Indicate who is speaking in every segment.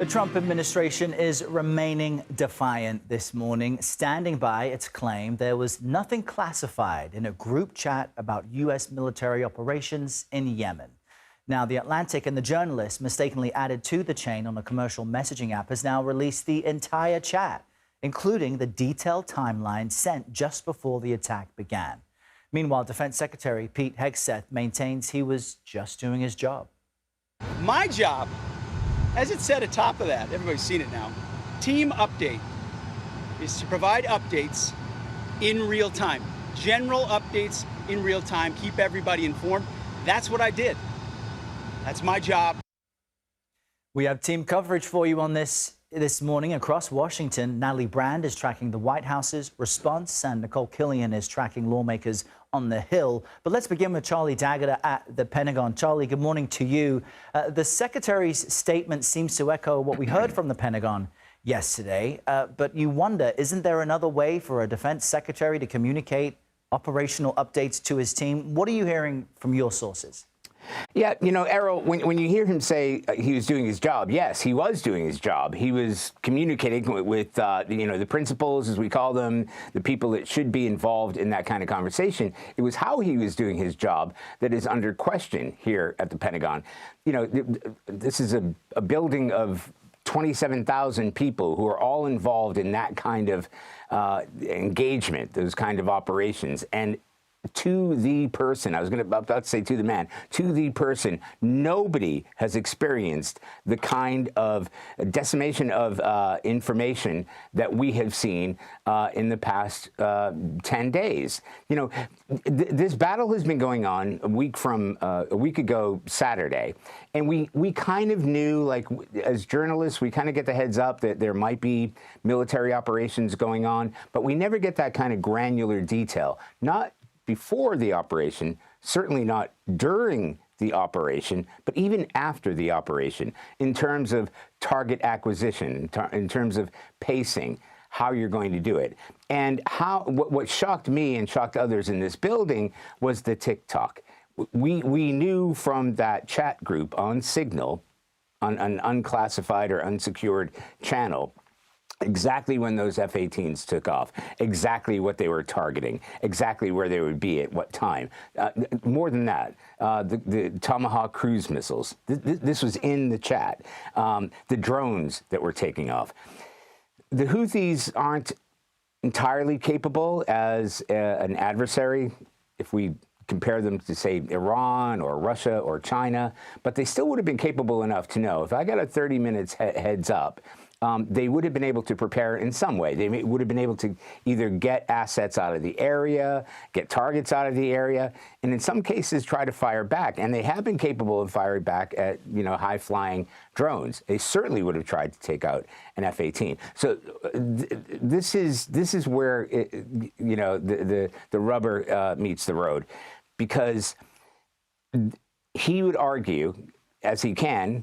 Speaker 1: The Trump administration is remaining defiant this morning, standing by its claim there was nothing classified in a group chat about U.S. military operations in Yemen. Now, The Atlantic and the journalist mistakenly added to the chain on a commercial messaging app has now released the entire chat, including the detailed timeline sent just before the attack began. Meanwhile, Defense Secretary Pete Hegseth maintains he was just doing his job.
Speaker 2: My job, as it said atop of that, everybody's seen it now, team update, is to provide updates in real time, general updates in real time, keep everybody informed. That's what I did. That's my job.
Speaker 1: We have team coverage for you on this morning across Washington. Natalie Brand is tracking the White House's response, and Nikole Killion is tracking lawmakers on the Hill. But let's begin with Charlie D'Agata at the Pentagon. Charlie, good morning to you. The Secretary's statement seems to echo what we heard from the Pentagon yesterday. But you wonder, isn't there another way for a defense secretary to communicate operational updates to his team? What are you hearing from your sources?
Speaker 3: Yeah, you know, Errol, when you hear him say he was doing his job, yes, he was doing his job. He was communicating with the principals, as we call them, the people that should be involved in that kind of conversation. It was how he was doing his job that is under question here at the Pentagon. You know, this is a building of 27,000 people who are all involved in that kind of engagement, those kind of operations. And to the person, I was about to say to the man, to the person, nobody has experienced the kind of decimation of information that we have seen in the past 10 days. You know, this battle has been going on a week ago Saturday, and we kind of knew, like, as journalists, we kind of get the heads up that there might be military operations going on, but we never get that kind of granular detail. Not before the operation, certainly not during the operation, but even after the operation, in terms of target acquisition, in terms of pacing, how you're going to do it. And what shocked me and shocked others in this building was the TikTok. We knew from that chat group on Signal, on an unclassified or unsecured channel, exactly when those F-18s took off, exactly what they were targeting, exactly where they would be at what time. More than that, the Tomahawk cruise missiles, this was in the chat. The drones that were taking off. The Houthis aren't entirely capable as an adversary, if we compare them to, say, Iran or Russia or China, but they still would have been capable enough to know, if I got a 30 minutes heads up, they would have been able to prepare in some way. They would have been able to either get assets out of the area, get targets out of the area, and in some cases try to fire back. And they have been capable of firing back at, high-flying drones. They certainly would have tried to take out an F-18. So this is where the rubber meets the road, because he would argue, as he can,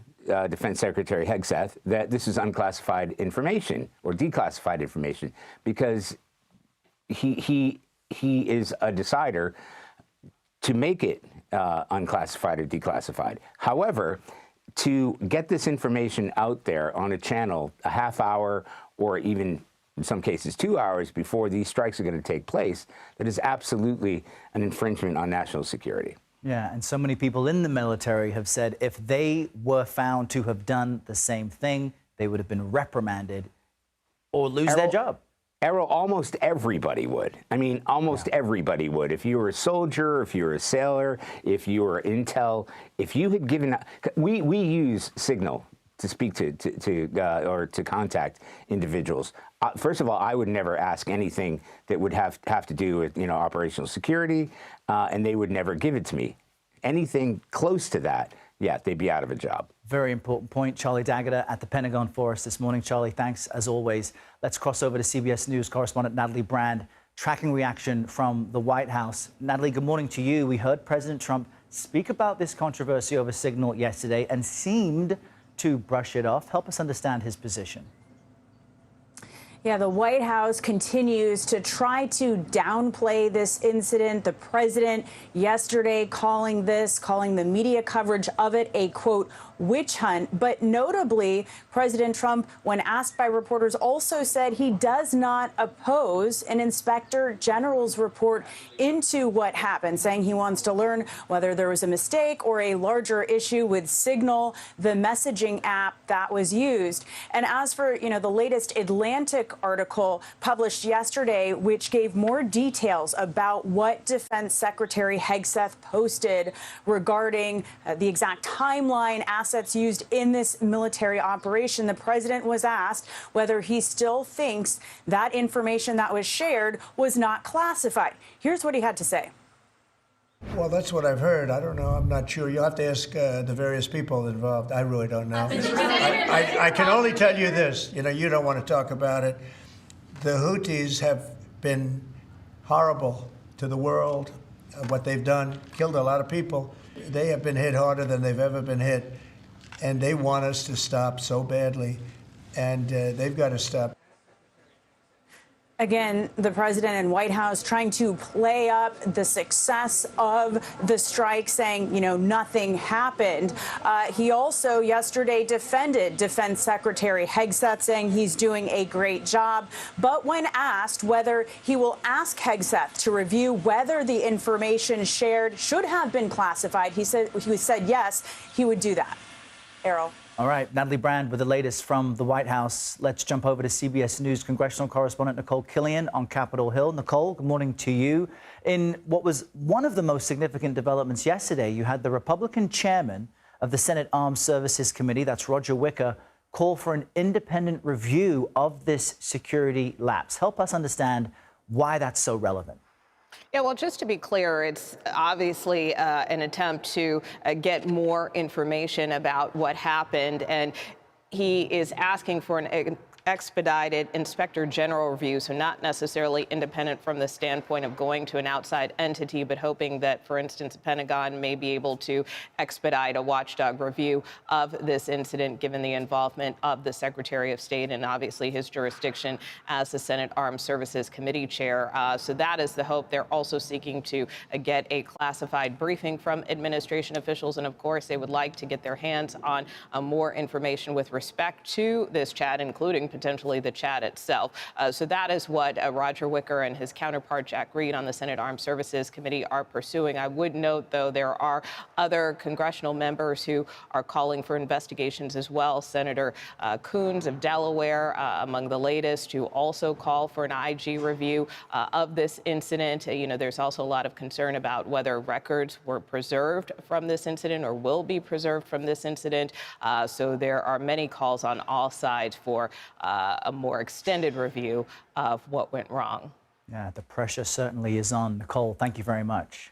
Speaker 3: Defense Secretary Hegseth, that this is unclassified information or declassified information, because he is a decider to make it unclassified or declassified. However, to get this information out there on a channel a half hour or even in some cases 2 hours before these strikes are going to take place, that is absolutely an infringement on national security.
Speaker 1: Yeah, and so many people in the military have said if they were found to have done the same thing, they would have been reprimanded or lose their job.
Speaker 3: Errol, almost everybody would. I mean, almost everybody would. If you were a soldier, if you were a sailor, if you were intel, if you had given... We use Signal to speak to contact individuals. First of all, I would never ask anything that would have to do with operational security, and they would never give it to me. Anything close to that, yeah, they'd be out of a job.
Speaker 1: Very important point. Charlie D'Agata at the Pentagon for us this morning. Charlie, thanks as always. Let's cross over to CBS News correspondent Natalie Brand, tracking reaction from the White House. Natalie, good morning to you. We heard President Trump speak about this controversy over Signal yesterday and seemed to brush it off. Help us understand his position.
Speaker 4: Yeah, the White House continues to try to downplay this incident. The president yesterday calling the media coverage of it a, quote, witch hunt. But notably, President Trump, when asked by reporters, also said he does not oppose an inspector general's report into what happened, saying he wants to learn whether there was a mistake or a larger issue with Signal, the messaging app that was used. And as for, the latest Atlantic article published yesterday, which gave more details about what Defense Secretary Hegseth posted regarding the exact timeline, assets used in this military operation, the president was asked whether he still thinks that information that was shared was not classified. Here's what he had to say.
Speaker 5: Well, that's what I've heard. I don't know. I'm not sure. You'll have to ask the various people involved. I really don't know. I can only tell you this. You don't want to talk about it. The Houthis have been horrible to the world. What they've done, killed a lot of people. They have been hit harder than they've ever been hit. And they want us to stop so badly. And they've got to stop.
Speaker 4: Again, the president and White House trying to play up the success of the strike, saying, nothing happened. He also yesterday defended Defense Secretary Hegseth, saying he's doing a great job. But when asked whether he will ask Hegseth to review whether the information shared should have been classified, he said yes, he would do that. Errol.
Speaker 1: All right, Natalie Brand with the latest from the White House. Let's jump over to CBS News Congressional correspondent Nikole Killion on Capitol Hill. Nikole, good morning to you. In what was one of the most significant developments yesterday, you had the Republican chairman of the Senate Armed Services Committee, that's Roger Wicker, call for an independent review of this security lapse. Help us understand why that's so relevant.
Speaker 6: Yeah, well, just to be clear, it's obviously an attempt to get more information about what happened, and he is asking for an expedited inspector general review, so not necessarily independent from the standpoint of going to an outside entity, but hoping that, for instance, the Pentagon may be able to expedite a watchdog review of this incident, given the involvement of the Secretary of State and obviously his jurisdiction as the Senate Armed Services Committee chair. So that is the hope. They're also seeking to get a classified briefing from administration officials, and of course, they would like to get their hands on more information with respect to this chat, including potentially the chat itself. So that is what Roger Wicker and his counterpart Jack Reed on the Senate Armed Services Committee are pursuing. I would note, though, there are other congressional members who are calling for investigations as well. Senator Coons of Delaware, among the latest, who also call for an IG review of this incident. There's also a lot of concern about whether records were preserved from this incident or will be preserved from this incident. So there are many calls on all sides for a more extended review of what went wrong.
Speaker 1: Yeah, the pressure certainly is on. Nikole, thank you very much.